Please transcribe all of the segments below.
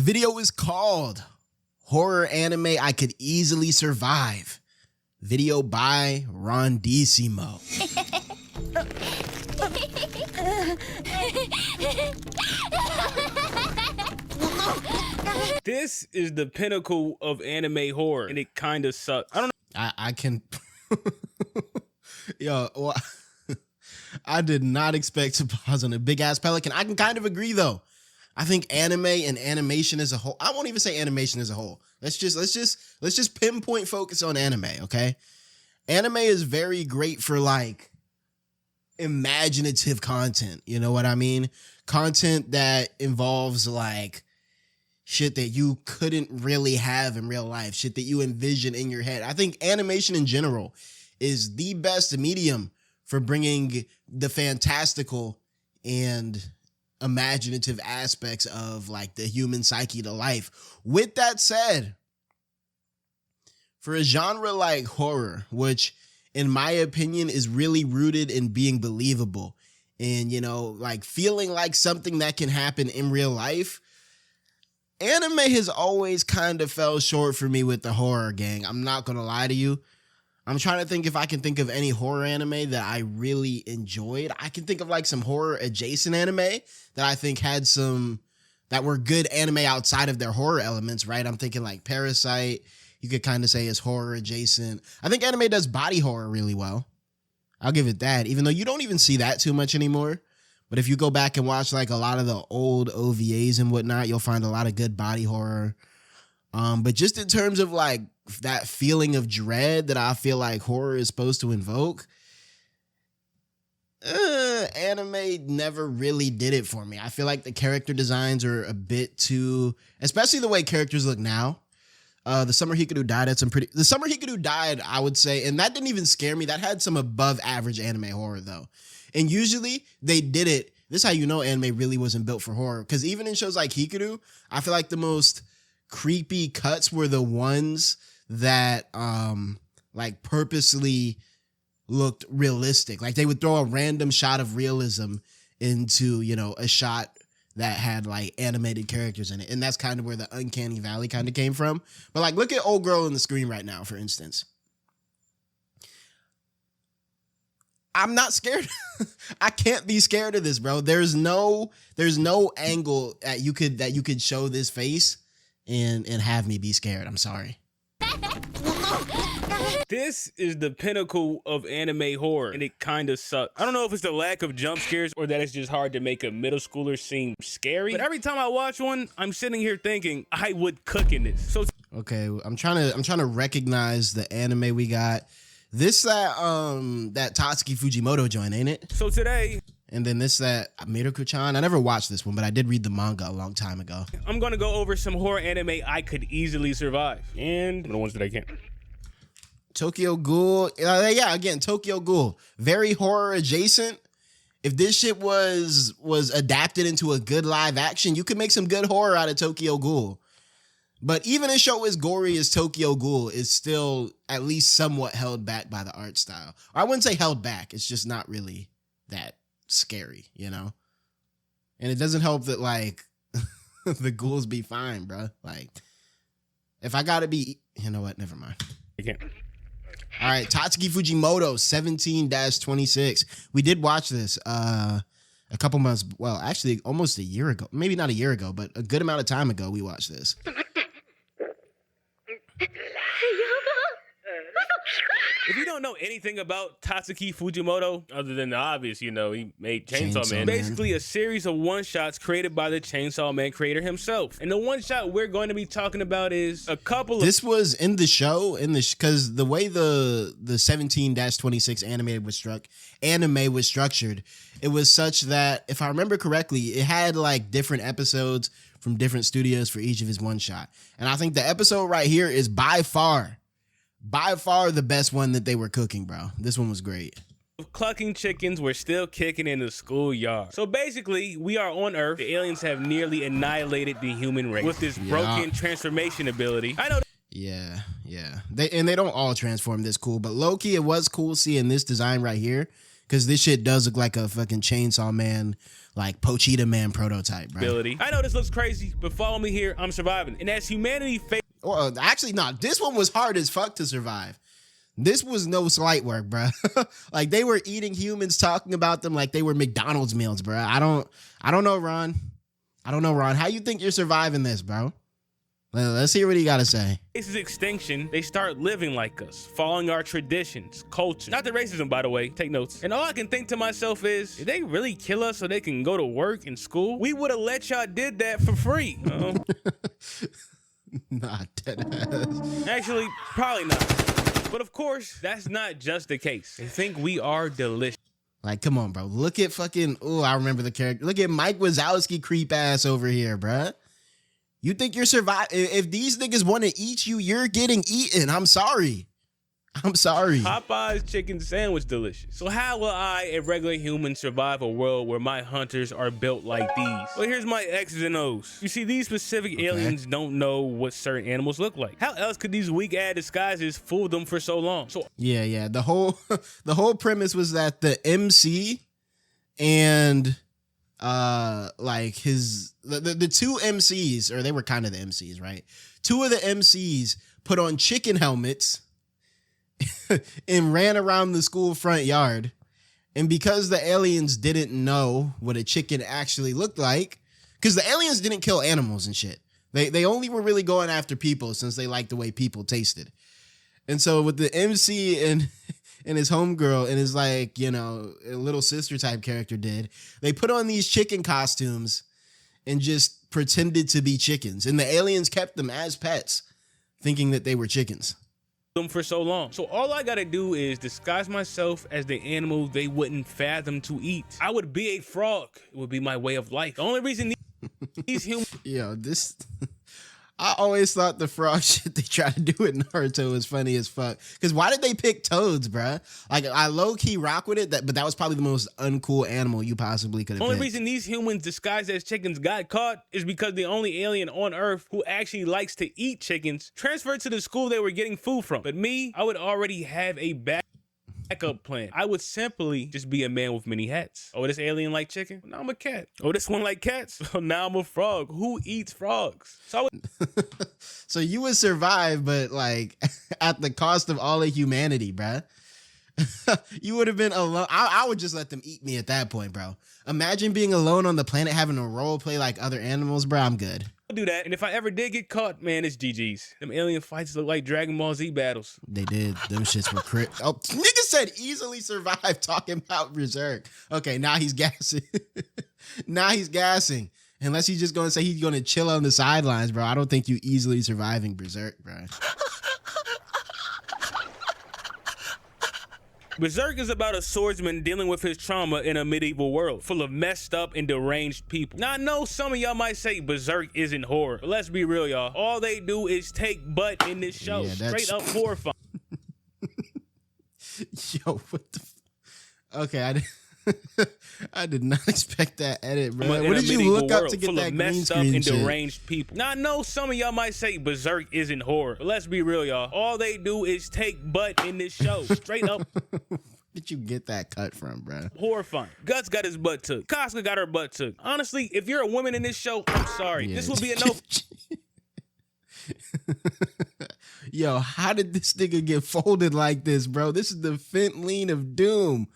video is called Horror Anime I Could Easily Survive. Video by Ronndissimo. This is the pinnacle of anime horror, and it kind of sucks. I don't know. I can... Yo, well, I did not expect to pause on a big ass pelican. I can kind of agree though. I think anime and animation as a whole, I won't even say animation as a whole. Let's just pinpoint focus on anime, okay? Anime is very great for like imaginative content, you know what I mean? Content that involves like shit that you couldn't really have in real life, shit that you envision in your head. I think animation in general is the best medium for bringing the fantastical and imaginative aspects of like the human psyche to life. With that said, for a genre like horror, which in my opinion is really rooted in being believable and, you know, like feeling like something that can happen in real life, anime has always kind of fell short for me with the horror gang. I'm not gonna lie to you. I'm trying to think if I can think of any horror anime that I really enjoyed. I can think of like some horror adjacent anime that I think had some, that were good anime outside of their horror elements, right? I'm thinking like Parasite, you could kind of say is horror adjacent. I think anime does body horror really well. I'll give it that, even though you don't even see that too much anymore. But if you go back and watch like a lot of the old OVAs and whatnot, you'll find a lot of good body horror. But just in terms of like that feeling of dread that I feel like horror is supposed to invoke, anime never really did it for me. I feel like the character designs are a bit too, especially the way characters look now. The Summer Hikaru died had some pretty, the Summer Hikaru died, I would say, and that didn't even scare me. That had some above average anime horror though. And usually they did it. This is how you know anime really wasn't built for horror. Because even in shows like Hikaru, I feel like the most creepy cuts were the ones that like purposely looked realistic. Like they would throw a random shot of realism into, you know, a shot that had like animated characters in it. And that's kind of where the uncanny valley kind of came from. But like look at old girl on the screen right now, for instance. I'm not scared. I can't be scared of this, bro. There's no angle that you could show this face and have me be scared. I'm sorry. This is the pinnacle of anime horror, and it kind of sucks. I don't know if it's the lack of jump scares or that it's just hard to make a middle schooler seem scary, but every time I watch one, I'm sitting here thinking I would cook in this. So okay, I'm trying to recognize the anime we got. This that Tatsuki Fujimoto joint, ain't it? So today, and then this that Miruko-chan. I never watched this one, but I did read the manga a long time ago. I'm gonna go over some horror anime I could easily survive, and the ones that I can't. Tokyo Ghoul, yeah, again, Tokyo Ghoul, very horror adjacent. If this shit was adapted into a good live action, you could make some good horror out of Tokyo Ghoul. But even a show as gory as Tokyo Ghoul is still at least somewhat held back by the art style. Or I wouldn't say held back. It's just not really that scary, you know? And it doesn't help that, like, the ghouls be fine, bro. Like, if I gotta be... You know what? Never mind. I can't. All right, Tatsuki Fujimoto, 17-26. We did watch this a couple months... Well, actually, almost a year ago. Maybe not a year ago, but a good amount of time ago we watched this. If you don't know anything about Tatsuki Fujimoto, other than the obvious, you know, he made Chainsaw Man. Basically a series of one-shots created by the Chainsaw Man creator himself. And the one-shot we're going to be talking about is a couple of... This was in the show, because the way the 17-26 anime was structured, it was such that, if I remember correctly, it had like different episodes from different studios for each of his one-shot. And I think the episode right here is by far the best one that they were cooking, bro. This one was great. Clucking chickens were still kicking in the schoolyard. So basically, we are on Earth. The aliens have nearly annihilated the human race with this broken transformation ability. I know. Yeah. They don't all transform this cool, but low-key, it was cool seeing this design right here, because this shit does look like a fucking Chainsaw Man, like Pochita Man prototype, bro. I know this looks crazy, but follow me here. I'm surviving. And as humanity Well, actually, no. This one was hard as fuck to survive. This was no slight work, bro. Like they were eating humans, talking about them like they were McDonald's meals, bro. I don't know, Ron. I don't know, Ron. How you think you're surviving this, bro? Let's hear what he got to say. faces extinction, they start living like us, following our traditions, culture. Not the racism, by the way, take notes. And all I can think to myself is, did they really kill us so they can go to work and school? We would have let y'all did that for free. Nah, deadass. Actually, probably not. But of course, that's not just the case. They think we are delicious. Like, come on, bro. Look at fucking, oh, I remember the character. Look at Mike Wazowski creep ass over here, bruh. You think you're surviving? If these niggas want to eat you, you're getting eaten. I'm sorry. I'm sorry. Popeye's chicken sandwich delicious. So how will I, a regular human, survive a world where my hunters are built like these? Well, here's my X's and O's. You see, these specific aliens don't know what certain animals look like. How else could these weak-ass disguises fool them for so long? So yeah. The whole premise was that the MC and like the two MCs, or they were kind of the MCs, right? Two of the MCs put on chicken helmets and ran around the school front yard. And because the aliens didn't know what a chicken actually looked like, because the aliens didn't kill animals and shit. They only were really going after people since they liked the way people tasted. And so with the MC and his homegirl and his, like, you know, little sister type character did, they put on these chicken costumes and just pretended to be chickens. And the aliens kept them as pets, thinking that they were chickens. Them for so long. So all I gotta do is disguise myself as the animal they wouldn't fathom to eat. I would be a frog. It would be my way of life. The only reason these humans... Yo, this... I always thought the frog shit they tried to do in Naruto was funny as fuck. Because why did they pick toads, bruh? Like, I low-key rock with it, but that was probably the most uncool animal you possibly could have picked. The only reason these humans disguised as chickens got caught is because the only alien on Earth who actually likes to eat chickens transferred to the school they were getting food from. But me, I would already have a backup plan. I would simply just be a man with many hats. Oh, this alien like chicken? Now I'm a cat. Oh, this one like cats? Oh, now I'm a frog. Who eats frogs? So I would... So you would survive, but like at the cost of all of humanity, bruh. You would have been alone. I would just let them eat me at that point, bro. Imagine being alone on the planet, having to role play like other animals, bro. I'm good. I'll do that. And if I ever did get caught, man, it's GG's. Them alien fights look like Dragon Ball Z battles. They did. Them shits were crit. Oh, nigga said easily survive talking about Berserk. Okay, now he's gassing. Now he's gassing. Unless he's just going to say he's going to chill on the sidelines, bro. I don't think you easily surviving Berserk, bro. Berserk is about a swordsman dealing with his trauma in a medieval world full of messed up and deranged people. Now, I know some of y'all might say Berserk isn't horror, but let's be real, y'all. All they do is take butt in this show. Yeah, straight up horrifying. Yo, what the... Okay, I did not expect that edit, bro. What did you look up to get that green screen and shit? Deranged people. Now, I know some of y'all might say Berserk isn't horror, but let's be real, y'all. All they do is take butt in this show. Straight up. Where did you get that cut from, bro? Horrifying. Guts got his butt took. Casca got her butt took. Honestly, if you're a woman in this show, I'm sorry. Yeah. This would be a no. Yo, how did this nigga get folded like this, bro? This is the Fent lean of doom.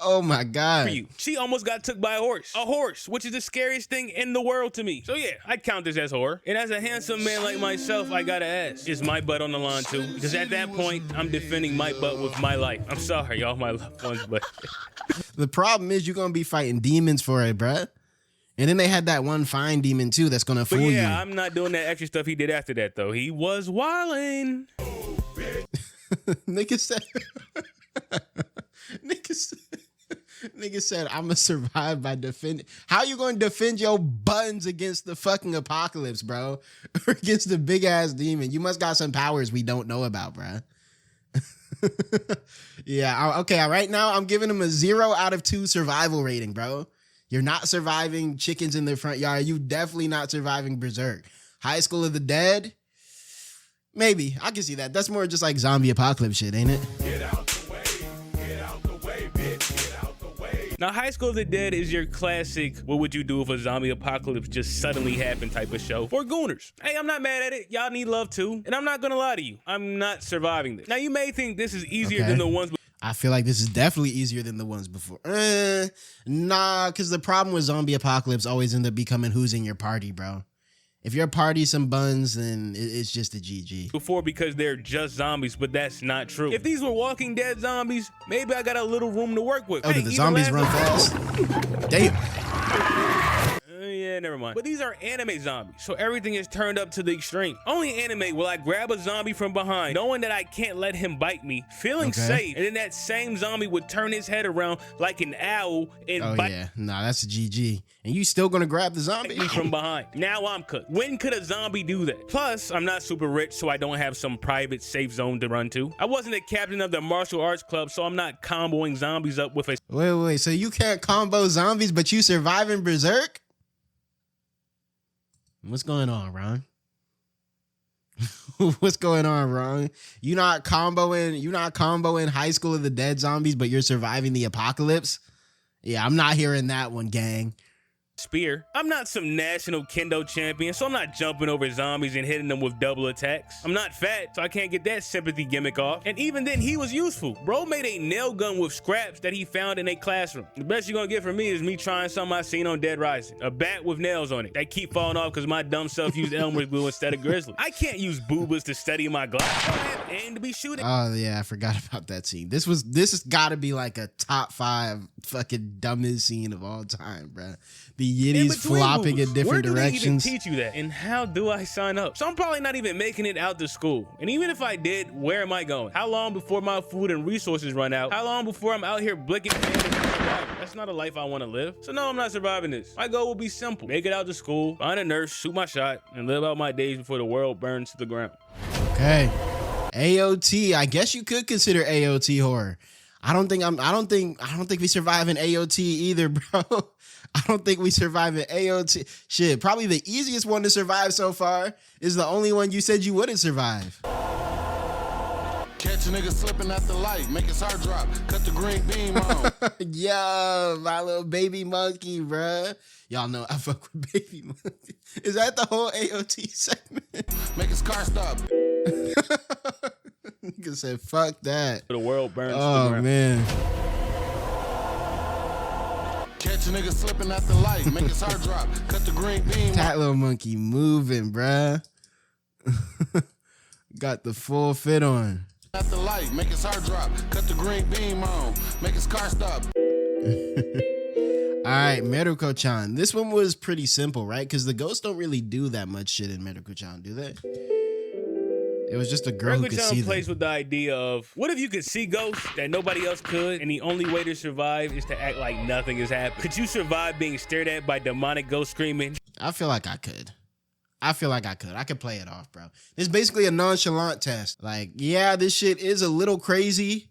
Oh my God. For you. She almost got took by a horse. A horse, which is the scariest thing in the world to me. So yeah, I count this as horror. And as a handsome man like myself, I gotta ask, is my butt on the line too? Because at that point, I'm defending my butt with my life. I'm sorry, y'all, my loved ones, but... The problem is you're gonna be fighting demons for it, bruh. And then they had that one fine demon too that's gonna fool you. Yeah, I'm not doing that extra stuff he did after that though. He was wildin'. Nigga said... Nigga said, I'm gonna survive by defending. How you gonna defend your buns against the fucking apocalypse, bro? Or against the big ass demon? You must got some powers we don't know about, bro. Yeah, okay, right now I'm giving him a 0 out of 2 survival rating, bro. You're not surviving chickens in the front yard. You definitely not surviving Berserk. High School of the Dead? Maybe. I can see that. That's more just like zombie apocalypse shit, ain't it? Get out the way, bitch, get out Now, High School of the Dead is your classic, what would you do if a zombie apocalypse just suddenly happened type of show for gooners. Hey, I'm not mad at it. Y'all need love too. And I'm not gonna lie to you, I'm not surviving this. Now, you may think this is easier than the ones I feel like this is definitely easier than the ones before. Nah, because the problem with zombie apocalypse always end up becoming who's in your party, bro. If your party some buns, then it's just a GG. Before because they're just zombies, but that's not true. If these were Walking Dead zombies, maybe I got a little room to work with. Oh, did the zombies run fast? Damn. Yeah, never mind. But these are anime zombies, so everything is turned up to the extreme. Only anime will I grab a zombie from behind, knowing that I can't let him bite me, feeling safe, and then that same zombie would turn his head around like an owl and bite yeah. Nah, that's a GG. And you still gonna grab the zombie? Me from behind. Now I'm cooked. When could a zombie do that? Plus, I'm not super rich, so I don't have some private safe zone to run to. I wasn't a captain of the martial arts club, so I'm not comboing zombies up with a... Wait. So you can't combo zombies, but you survive in Berserk? What's going on, Ron? What's going on, Ron? You're not comboing High School of the Dead zombies, but you're surviving the apocalypse? Yeah, I'm not hearing that one, gang. Spear. I'm not some national kendo champion, so I'm not jumping over zombies and hitting them with double attacks. I'm not fat, so I can't get that sympathy gimmick off. And even then, he was useful. Bro made a nail gun with scraps that he found in a classroom. The best you're gonna get from me is me trying something I seen on Dead Rising. A bat with nails on it that keep falling off because my dumb self used Elmer's glue instead of Grizzly. I can't use boobas to steady my glass. I don't have aim to be shooting. Oh yeah, I forgot about that scene. This has gotta be like a top 5 fucking dumbest scene of all time, bro. The Yiddies flopping in different directions. Where do they even teach you that? And how do I sign up? So I'm probably not even making it out to school. And even if I did, where am I going? How long before my food and resources run out? How long before I'm out here blicking pandas? That's not a life I want to live. So no, I'm not surviving this. My goal will be simple. Make it out to school, find a nurse, shoot my shot, and live out my days before the world burns to the ground. Okay. AOT. I guess you could consider AOT horror. I don't think we survive in AOT either, bro. I don't think we survive in AOT. Shit, probably the easiest one to survive so far is the only one you said you wouldn't survive. Catch a nigga slipping at the light, make his heart drop, cut the green beam on. Yo, my little baby monkey, bruh. Y'all know I fuck with baby monkey. Is that the whole AOT segment? Make his car stop. Nigga said, fuck that. The world burns. Oh, man. Catch a nigga slipping at the light, make his heart drop, cut the green beam. That little monkey moving, bruh. Got the full fit on. At the light, make his heart drop, cut the green beam on, make his car stop. All right, Meruko-chan. This one was pretty simple, right? Because the ghosts don't really do that much shit in Meruko-chan, do they? It was just a girl who could see them. Plays with the idea of, what if you could see ghosts that nobody else could, and the only way to survive is to act like nothing is happening? Could you survive being stared at by demonic ghosts screaming? I feel like I could. I could play it off, bro. It's basically a nonchalant test. Like, yeah, this shit is a little crazy.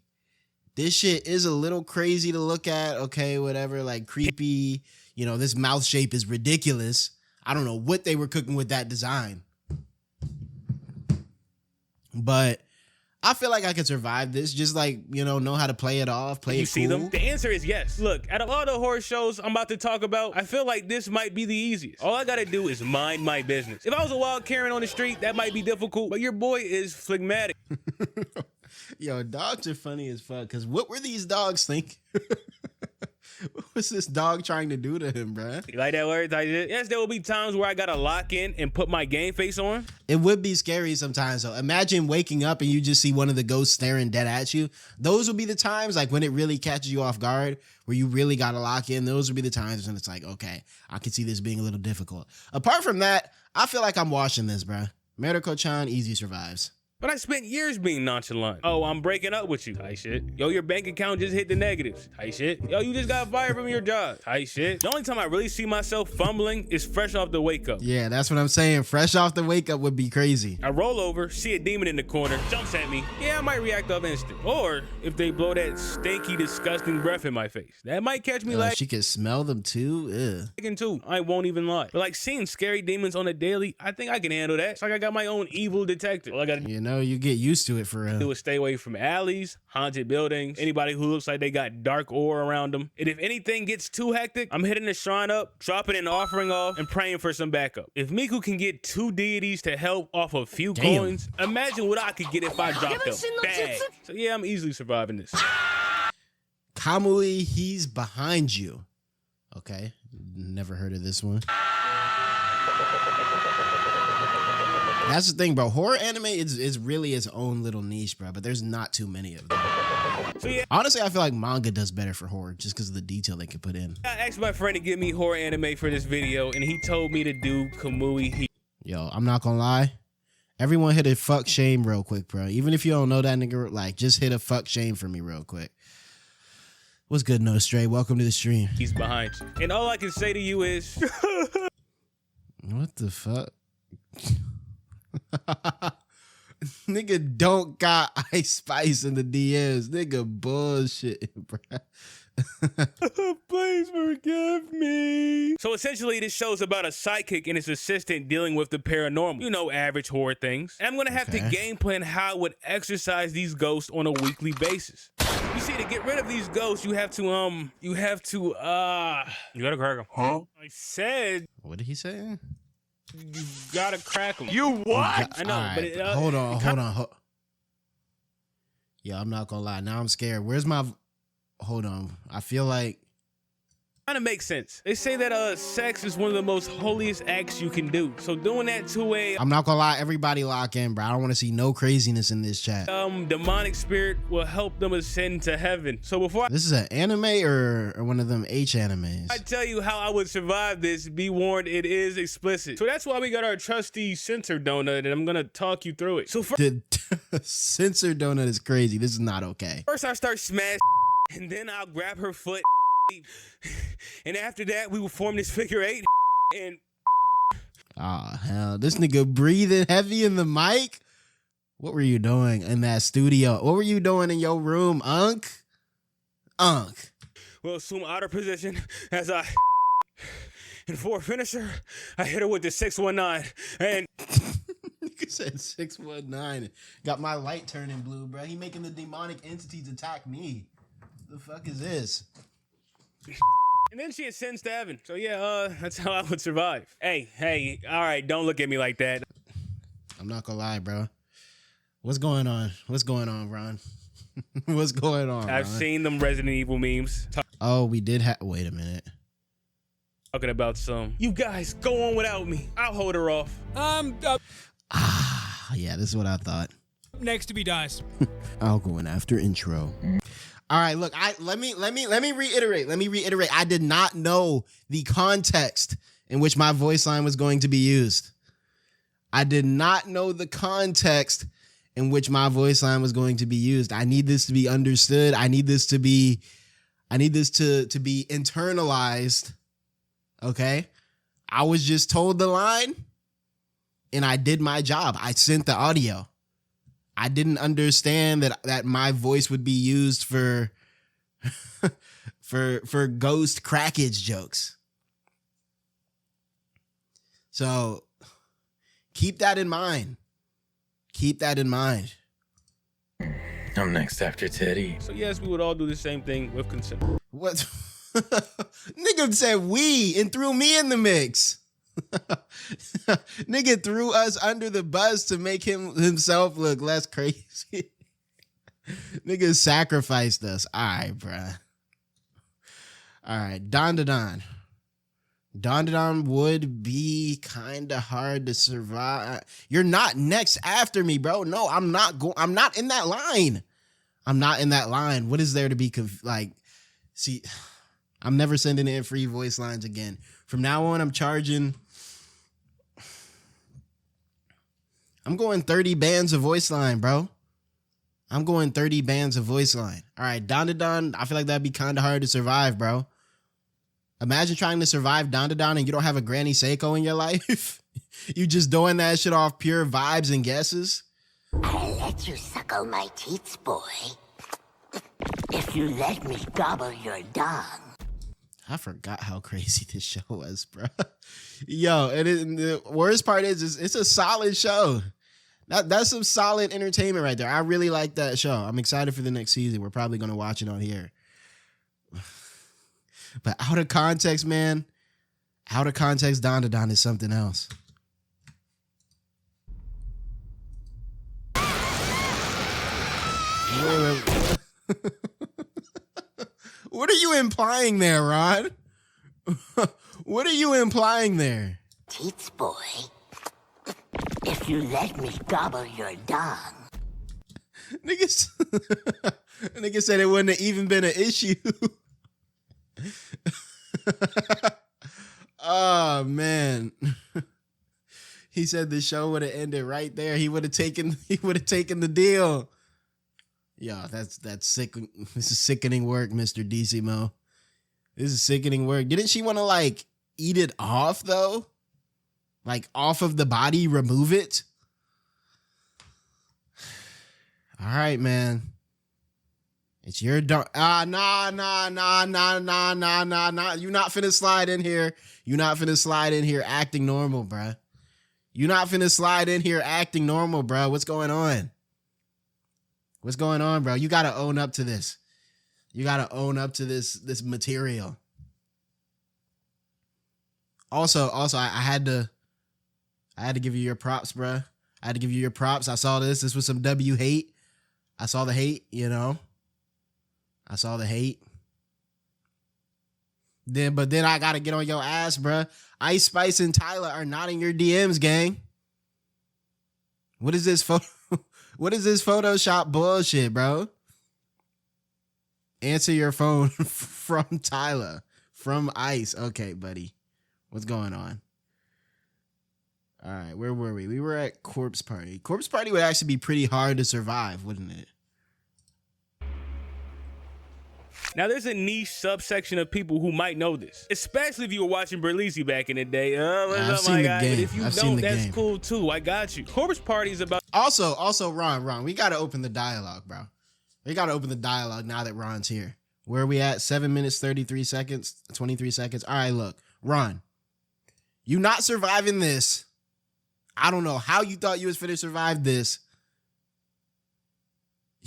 This shit is a little crazy to look at. Okay, whatever, like creepy. You know, this mouth shape is ridiculous. I don't know what they were cooking with that design. But I feel like I could survive this. Just like, you know how to play it off, play it cool. You see them? The answer is yes. Look, out of all the horror shows I'm about to talk about, I feel like this might be the easiest. All I gotta do is mind my business. If I was a wild Karen on the street, that might be difficult, but your boy is phlegmatic. Yo, dogs are funny as fuck, because what were these dogs thinking? What was this dog trying to do to him, bruh? You like that word? Yes, there will be times where I gotta lock in and put my game face on. It would be scary sometimes, though. Imagine waking up and you just see one of the ghosts staring dead at you. Those will be the times, like, when it really catches you off guard, where you really gotta lock in. Those will be the times when it's like, okay, I can see this being a little difficult. Apart from that, I feel like I'm watching this, bruh. Meruko-chan easy survives. But I spent years being nonchalant. Oh, I'm breaking up with you. Tight shit. Yo, your bank account just hit the negatives. Tight shit. Yo, you just got fired from your job. Tight shit. The only time I really see myself fumbling is fresh off the wake up. Yeah, that's what I'm saying. Fresh off the wake up would be crazy. I roll over, see a demon in the corner, jumps at me. Yeah, I might react off instant. Or if they blow that stinky, disgusting breath in my face, that might catch me like. She can smell them too. Too. I won't even lie. But like seeing scary demons on a daily, I think I can handle that. It's like I got my own evil detective. All I gotta. You know. know, you get used to it for real. Do is stay away from alleys, haunted buildings, anybody who looks like they got dark aura around them. And if anything gets too hectic, I'm hitting the shrine up, dropping an offering off, and praying for some backup. If Miku can get 2 deities to help off a few coins, imagine what I could get if I dropped a bag. So yeah, I'm easily surviving this. Kamui, he's behind you. Okay, never heard of this one. That's the thing, bro. Horror anime is really its own little niche, bro. But there's not too many of them. So yeah, honestly, I feel like manga does better for horror just because of the detail they can put in. I asked my friend to give me horror anime for this video, and he told me to do Kamui. Yo, I'm not gonna lie. Everyone hit a fuck shame real quick, bro. Even if you don't know that nigga, like, just hit a fuck shame for me real quick. What's good, No Stray? Welcome to the stream. He's behind you. And all I can say to you is... What the fuck? Nigga don't got Ice Spice in the DMs. Nigga bullshit, bro. Please forgive me. So essentially, this show's about a sidekick and his assistant dealing with the paranormal. You know, average horror things. And I'm gonna have to game plan how I would exercise these ghosts on a weekly basis. You see, to get rid of these ghosts, you have to you gotta crack them. Huh? I said. What did he say? You gotta crack them. You what? I know, right, but hold on. Yeah, I'm not gonna lie. Now I'm scared. Where's my? Hold on. I feel like. Kind of makes sense. They say that sex is one of the most holiest acts you can do. So doing that to a I'm not gonna lie, everybody lock in, bro. I don't want to see no craziness in this chat. Demonic spirit will help them ascend to heaven. So before this is an anime or one of them H animes? I tell you how I would survive this, be warned, it is explicit. So that's why we got our trusty censor donut, and I'm gonna talk you through it. So first, the censor donut is crazy. This is not okay. First I start smashing, and then I'll grab her foot. And after that, we will form this figure 8. And oh hell, this nigga breathing heavy in the mic. What were you doing in that studio? What were you doing in your room, Unk? We'll assume outer position as I. And for a finisher, I hit her with the 619. And nigga said 619. Got my light turning blue, bro. He making the demonic entities attack me. The fuck is this? And then she ascends to heaven. So yeah, that's how I would survive. Hey, all right, don't look at me like that. I'm not gonna lie, bro. What's going on? What's going on, Ron? What's going on, I've seen them Resident Evil memes. Oh, we did have... Wait a minute. Talking about some... You guys, go on without me. I'll hold her off. Yeah, this is what I thought. Next to be dies. I'll go in after intro. All right, look, let me reiterate. I did not know the context in which my voice line was going to be used. I did not know the context in which my voice line was going to be used. I need this to be understood. I need this to be internalized. Okay? I was just told the line and I did my job. I sent the audio. I didn't understand that my voice would be used for for ghost crackage jokes. So keep that in mind. Keep that in mind. I'm next after Teddy. So yes, we would all do the same thing with consent. What? Nigga said we and threw me in the mix. Nigga threw us under the bus to make himself look less crazy. Nigga sacrificed us. All right, bruh. All right, Ronndissimo. Ronndissimo would be kind of hard to survive. You're not next after me, bro. No, I'm not in that line. I'm not in that line. What is there to be see, I'm never sending in free voice lines again. From now on, I'm going 30 bands of voice line, bro. I'm going 30 bands of voice line. All right, Ronndissimo, I feel like that'd be kind of hard to survive, bro. Imagine trying to survive Ronndissimo and you don't have a Granny Seiko in your life. You just doing that shit off pure vibes and guesses. I'll let you suckle my teats, boy. If you let me gobble your dong. I forgot how crazy this show was, bro. Yo, and the worst part is it's a solid show. That's some solid entertainment right there. I really like that show. I'm excited for the next season. We're probably going to watch it on here. But out of context, man, out of context, 𝙏𝙠 is something else. Wait. What are you implying there, Ron? What are you implying there? Teats boy, if you let me gobble your dong. Nigga said it wouldn't have even been an issue. Oh man. He said the show would have ended right there. He would have taken the deal. Yo, that's sick. This is sickening work, Mr. 𝙏𝙖𝙡𝙠. This is sickening work. Didn't she want to like eat it off though? Like off of the body, remove it? All right, man. It's your dog. Nah. You not finna slide in here. You not finna slide in here acting normal, bruh. You not finna slide in here acting normal, bruh. What's going on? What's going on, bro? You gotta own up to this. You gotta own up to this material. Also, I had to give you your props, bruh. I had to give you your props. I saw this. This was some W hate. I saw the hate, you know. I saw the hate. But then I gotta get on your ass, bruh. Ice Spice and Tyler are not in your DMs, gang. What is this photo? What is this Photoshop bullshit, bro? Answer your phone from Tyler. From Ice. Okay, buddy. What's going on? All right, where were we? We were at Corpse Party. Corpse Party would actually be pretty hard to survive, wouldn't it? Now, there's a niche subsection of people who might know this, especially if you were watching 𝙏𝙖𝙡𝙠 back in the day. I've seen the game. But if you don't, that's cool too. I got you. Corpse Party is about. Also, Ron, we got to open the dialogue, bro. We got to open the dialogue now that Ron's here. Where are we at? 7 minutes, 33 seconds, 23 seconds. All right, look, Ron, you not surviving this. I don't know how you thought you was finna survive this.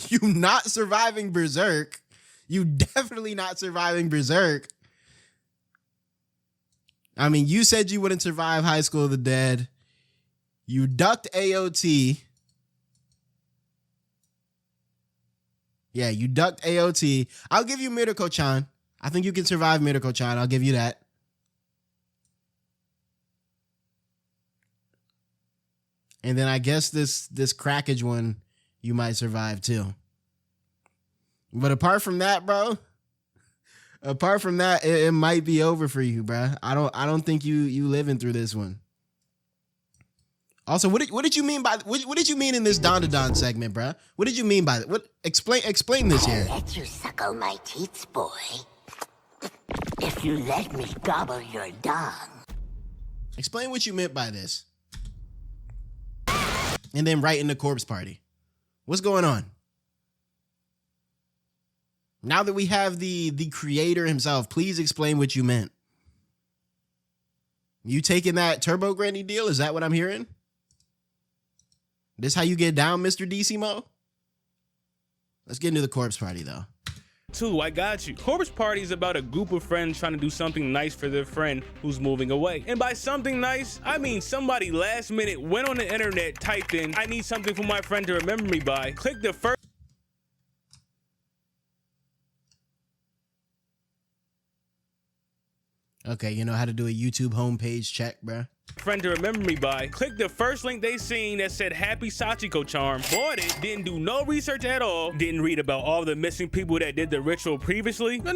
You not surviving Berserk. You definitely not surviving Berserk. I mean, you said you wouldn't survive High School of the Dead. You ducked AOT. Yeah, you ducked AOT. I'll give you Mirako-chan. I think you can survive Mirako-chan. I'll give you that. And then I guess this crackage one you might survive too. But apart from that, bro, it might be over for you, bro. I don't think you living through this one. Also, what did you mean by what did you mean in this 𝙏𝙠 segment, bro? What did you mean by that? What explain this here? I'll let you suckle my teats, boy. If you let me gobble your dong. Explain what you meant by this. And then right into Corpse Party. What's going on? Now that we have the creator himself, please explain what you meant. You taking that Turbo Granny deal? Is that what I'm hearing? This how you get down, Mr. 𝙏𝙖𝙡𝙠? Let's get into the Corpse Party, though. I got you. Corpse Party is about a group of friends trying to do something nice for their friend who's moving away. And by something nice, I mean somebody last minute went on the internet, typed in, I need something for my friend to remember me by, click the first. Okay, you know how to do a YouTube homepage check, bruh. Friend to remember me by, click the first link they seen that said happy Sachiko charm, bought it, didn't do no research at all, didn't read about all the missing people that did the ritual previously. Get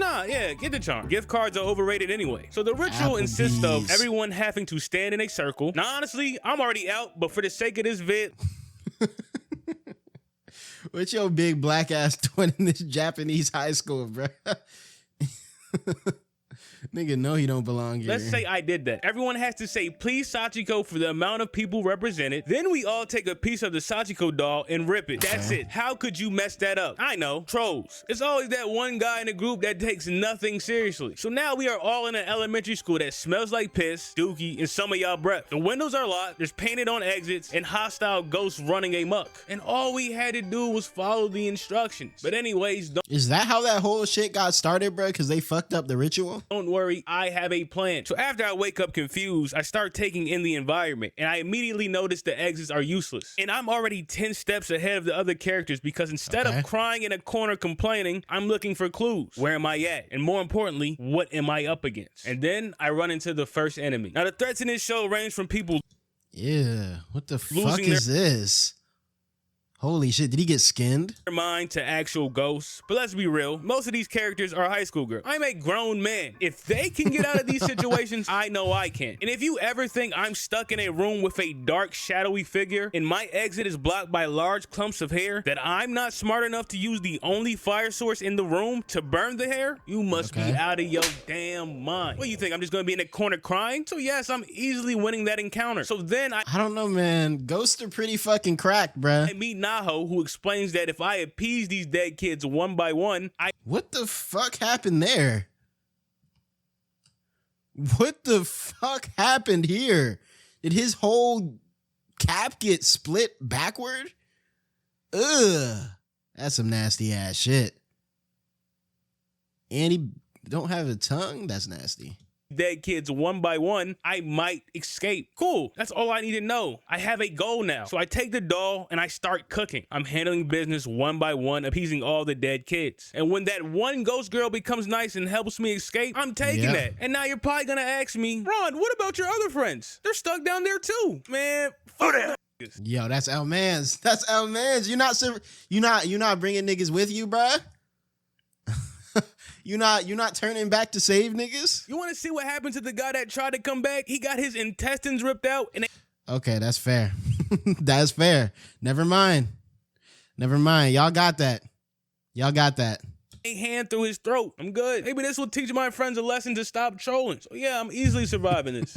the charm. Gift cards are overrated anyway. So the ritual insists of everyone having to stand in a circle. Now honestly, I'm already out, but for the sake of this vid. What's your big black ass doing in this Japanese high school, bruh? Nigga, no, he don't belong here. Let's say I did that. Everyone has to say, please, Sachiko, for the amount of people represented. Then we all take a piece of the Sachiko doll and rip it. That's it. How could you mess that up? I know, trolls. It's always that one guy in the group that takes nothing seriously. So now we are all in an elementary school that smells like piss, dookie, and some of y'all breath. The windows are locked, there's painted on exits, and hostile ghosts running amok. And all we had to do was follow the instructions. But anyways, Is that how that whole shit got started, bro? Because they fucked up the ritual? don't worry, I have a plan. So after I wake up confused, I start taking in the environment, and I immediately notice the exits are useless. And I'm already 10 steps ahead of the other characters because instead of crying in a corner complaining, I'm looking for clues. Where am I at? And more importantly, what am I up against? And then I run into the first enemy. Now the threats in this show range from people What the fuck is this? Holy shit, did he get skinned? their mind to actual ghosts. But let's be real, most of these characters are high school girls. I'm a grown man. If they can get out of these situations, I know I can. And if you ever think I'm stuck in a room with a dark, shadowy figure and my exit is blocked by large clumps of hair, that I'm not smart enough to use the only fire source in the room to burn the hair, you must be out of your damn mind. What do you think? I'm just gonna be in a corner crying? So yes, I'm easily winning that encounter. So then I don't know, man. Ghosts are pretty fucking cracked, bruh. I meet Naho, who explains that if I appease these dead kids one by one, What the fuck happened there? What the fuck happened here? Did his whole cap get split backward? Ugh. That's some nasty ass shit. And he don't have a tongue? That's nasty. Dead kids one by one, I might escape. Cool, that's all I need to know. I have a goal now. So I take the doll and I start cooking. I'm handling business one by one, appeasing all the dead kids. And when that one ghost girl becomes nice and helps me escape, I'm taking that. And now you're probably gonna ask me, Ron, what about your other friends? They're stuck down there too. Man, fuck that. Yo, that's L-Mans. That's L-Mans. You're not bringing niggas with you, bruh? You're not turning back to save niggas? You want to see what happened to the guy that tried to come back? He got his intestines ripped out and okay, that's fair. That's fair. Never mind. Y'all got that. a hand through his throat. I'm good. Maybe this will teach my friends a lesson to stop trolling. So yeah, I'm easily surviving this.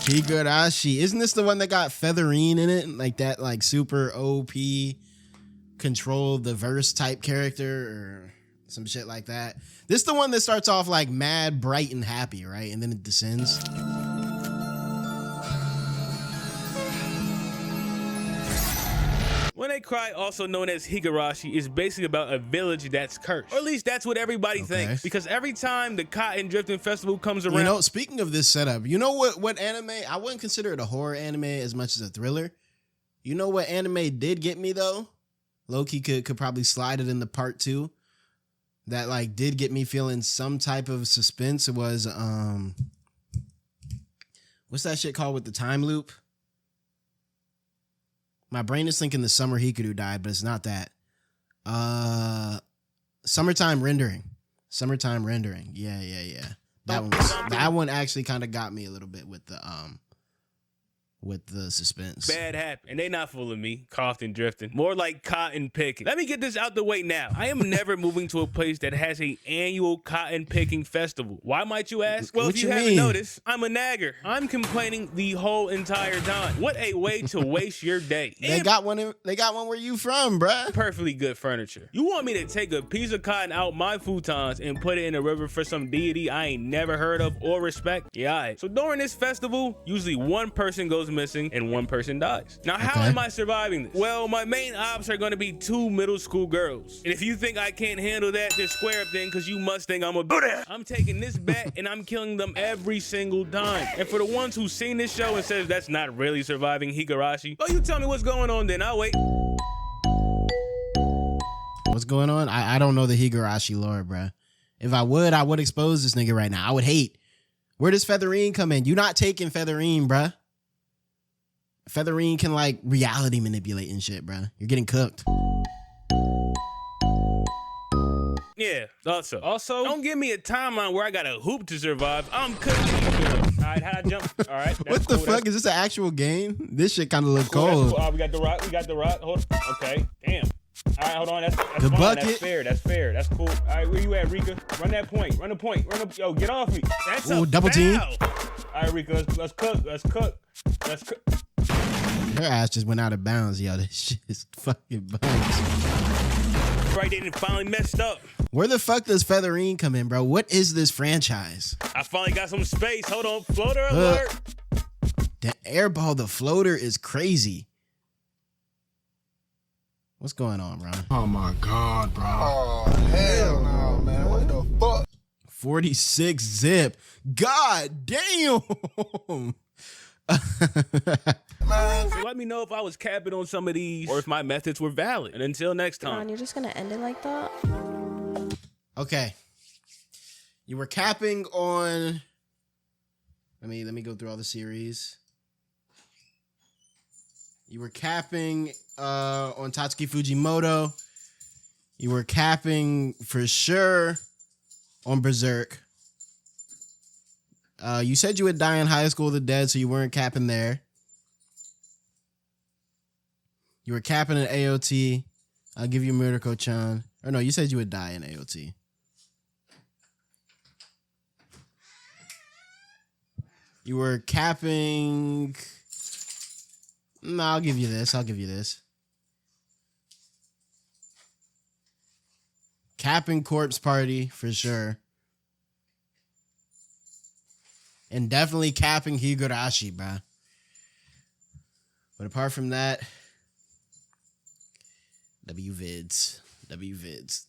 Higurashi. Isn't this the one that got Featherine in it? Like that, like super OP control the verse type character or some shit like that. This the one that starts off like mad, bright, and happy, right? And then it descends. When They Cry, also known as Higurashi, is basically about a village that's cursed. Or at least that's what everybody thinks. Because every time the Cotton Drifting Festival comes around... You know, speaking of this setup, you know what anime... I wouldn't consider it a horror anime as much as a thriller. You know what anime did get me, though? Loki could probably slide it into part 2. That, like, did get me feeling some type of suspense. It was, what's that shit called with the time loop? My brain is thinking the Summer Hikaru died, but it's not that. Summertime Rendering. Yeah. That one actually kind of got me a little bit with the suspense. Bad happen. And they not fooling me. Coughed and drifting. More like cotton picking. Let me get this out the way now. I am never moving to a place that has an annual cotton picking festival. Why might you ask? Well, if you haven't noticed, I'm a nagger. I'm complaining the whole entire time. What a way to waste your day. They got one where you from, bruh. Perfectly good furniture. You want me to take a piece of cotton out my futons and put it in a river for some deity I ain't never heard of or respect? Yeah, all right. So during this festival, usually one person goes missing and one person dies. Now, how am I surviving this? Well, my main ops are going to be 2 middle school girls. And if you think I can't handle that, then square up then, because you must think I'm a bitch. I'm taking this bet and I'm killing them every single time. And for the ones who've seen this show and says that's not really surviving Higurashi, well, you tell me what's going on then. I'll wait. What's going on? I don't know the Higurashi lore, bruh. If I would expose this nigga right now. I would hate. Where does Featherine come in? You're not taking Featherine, bruh. Featherine can like reality manipulate and shit, bro. You're getting cooked. Yeah, also, don't give me a timeline where I got a hoop to survive. I'm cooking. All right, how'd I jump? All right. What the fuck? Is this an actual game? This shit kind of look cold. We got the rock. Hold on. Okay, damn. All right, hold on. That's The fine. bucket. That's fair. That's fair. That's cool. All right, where you at, Rika? Run that point. Run the point. Yo, get off me. That's Ooh, a double team. foul. All right, Rika, let's cook. Let's cook. Her ass just went out of bounds, yo. This shit is fucking buns. Right, they finally messed up. Where the fuck does Featherine come in, bro? What is this franchise? I finally got some space. Hold on. Floater alert. The airball, the floater is crazy. What's going on, bro? Oh my God, bro. Oh, hell no, man. What the fuck? 46 zip. God damn. So let me know if I was capping on some of these or if my methods were valid. And until next time. Ron, you're just gonna end it like that? Okay. You were capping on. Let me go through all the series. You were capping on Tatsuki Fujimoto. You were capping for sure on Berserk. You said you would die in High School of the Dead, so you weren't capping there. You were capping in AOT. I'll give you Murako-chan. Or no, you said you would die in AOT. You were capping. No, I'll give you this. Capping Corpse Party for sure. And definitely capping Higurashi, bruh. But apart from that, W vids.